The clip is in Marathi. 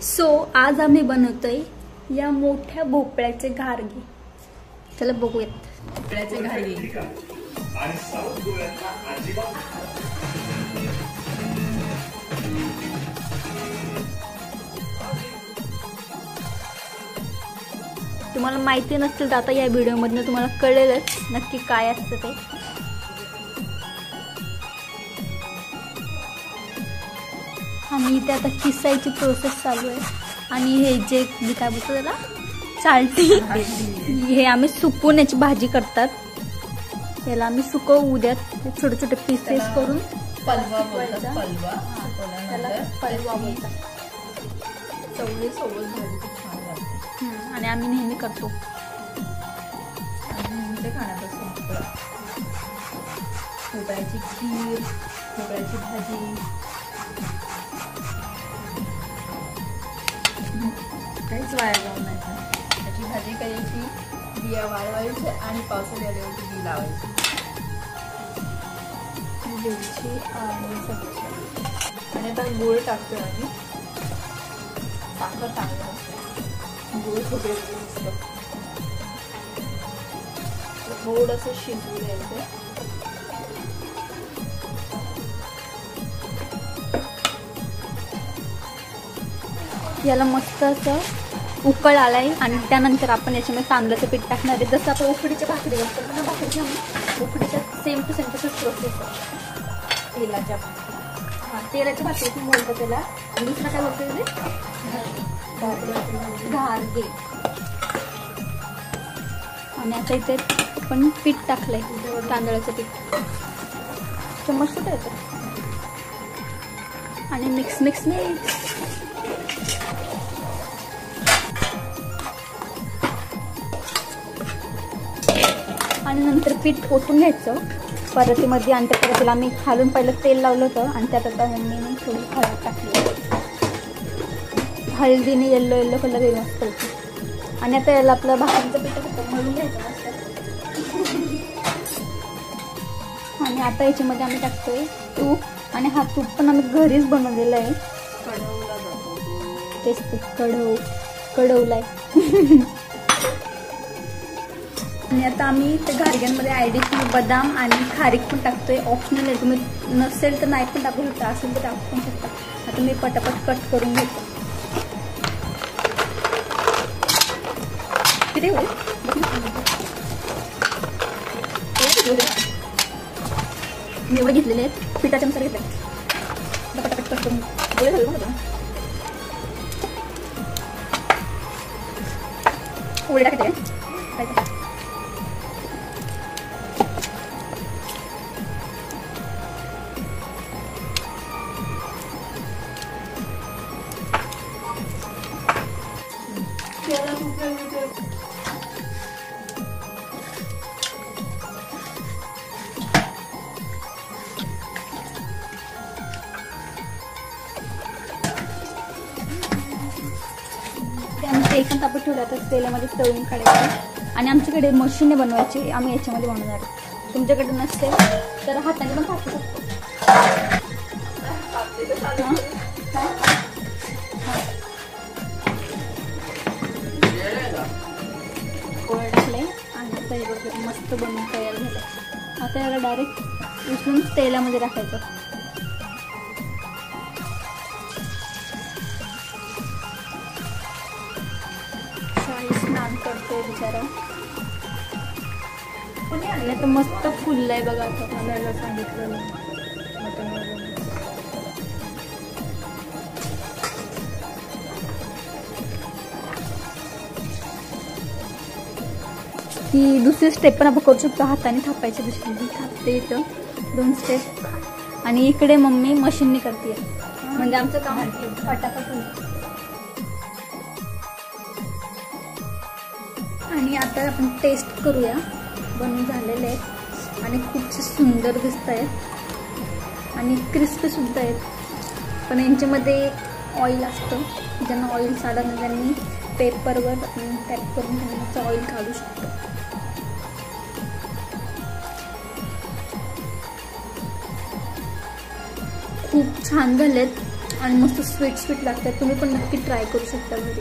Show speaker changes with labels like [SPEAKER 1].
[SPEAKER 1] सो आज आम्ही बनवतोय या मोठ्या भोपळ्याचे घारगे. चला बघूयात.
[SPEAKER 2] भोपळ्याचे घारगे
[SPEAKER 1] तुम्हाला माहिती नसतील तर आता या व्हिडिओमधनं तुम्हाला कळेलच नक्की काय असतं ते. आणि इथे आता किसायची प्रोसेस चालू आहे. आणि हे जे मी काय बोलतो त्याला चालटी, हे आम्ही सुकून याची भाजी करतात. याला आम्ही सुकवू उद्यात छोटे छोटे पीसेस करून
[SPEAKER 2] पलवा बोलतात.
[SPEAKER 1] पलवा बोलतात.
[SPEAKER 2] चवळी सोबत भाजी खूप छान लागते
[SPEAKER 1] आणि आम्ही नेहमी करतो.
[SPEAKER 2] आणि नेहमी खाण्यापासून भोपळ्याची खीर, भोपळ्याची भाजी काहीच वाया जाऊ नाही. त्याची भाजी करायची, बिया वाळवायची आणि पावसाळ्यात आल्यावरती बी लावायची. मिरची आणि चमचा आणि आता गुळ टाकतो आम्ही. साखर टाकतो, गुळ थोडं थोडंसं शिजवू द्यायचं.
[SPEAKER 1] याला मस्त असं उकळ आलाय आणि त्यानंतर आपण याच्यामध्ये तांदळाचं पीठ टाकणार आहे. जसं आपण उकडीच्या भाकरी असतो ना, भाकरीच्या उकडीच्या सेम टू सेम तसंच प्रोसेस आहे.
[SPEAKER 2] तेलाच्या भाकरी,
[SPEAKER 1] हां तेलाच्या भाकरी बोलतो त्याला. आणि दुसरं काय बोलतो ते घारगे. आणि आता इथे आपण पीठ टाकलंय तांदळाचं पीठ. तर मस्त येतं आणि मिक्स मिक्स नाही. आणि नंतर पीठ ओतून घ्यायचं परतीमध्ये. आणि त्या परतीला आम्ही खालून पहिलं तेल लावलं होतं आणि त्यात आता मम्मीने थोडी हळद टाकली. हळदीने येल्लो येल्लो कलर येईल मस्त होती. आणि आता याला आपलं भाकरीचं पीठ होतं मळून घ्यायचं मस्त. आणि आता याच्यामध्ये आम्ही टाकतोय तूप. आणि हा तूप पण आम्ही घरीच बनवलेला आहे.
[SPEAKER 2] कढवला जातो.
[SPEAKER 1] तेच ते कढवलाय. आणि आता आम्ही त्या घारग्यांमध्ये ॲडिशनल बदाम आणि खारीक पण टाकतोय. ऑप्शनल आहे, तुम्ही नसेल तर नाही पण टाकू शकता, असेल तर टाकू पण शकता. आता मी पटापट कट करून घेतो. किती होईल मी एवढे घेतलेले आहेत. पिठाच्या नुसार घेतले. पटापट कट करून एवढे झालं बघा. एवढे टाकते काय एका तापत ठेवलं तर तेलामध्ये तळून काढायचं. आणि आमच्याकडे मशीनने बनवायची, आम्ही याच्यामध्ये बनवणार. तुमच्याकडे नसेल तर हाताने पण टाकू शकतो. गोळ टाकले आणि आता हे वगैरे मस्त बनवून तयार झालं. आता याला डायरेक्ट उचलून तेलामध्ये टाकायचं. स्नान करतोय बिचारा. आणि आता मस्त फुललाय बघा. आता मला सांगितलं ही दुसरी स्टेप पण आपण करू शकतो. हाताने थापायची, दुसरी थापते इथं 2 स्टेप. आणि इकडे मम्मी मशीनने करते, म्हणजे आमचं काम फटाफट होईल. आणि आता आपण टेस्ट करूया. बनवून झालेले आहेत आणि खूप सुंदर दिसत आहेत आणि क्रिस्पी सुद्धा आहेत. पण यांच्यामध्ये ऑइल असतं. ज्यांना ऑइल साडा नाही त्यांनी पेपरवर टॅप करून त्यांचं ऑइल काढू शकतो. खूप छान झालेत. आणि मस्त स्वीट लागतात. तुम्ही पण नक्की ट्राय करू शकता घरी.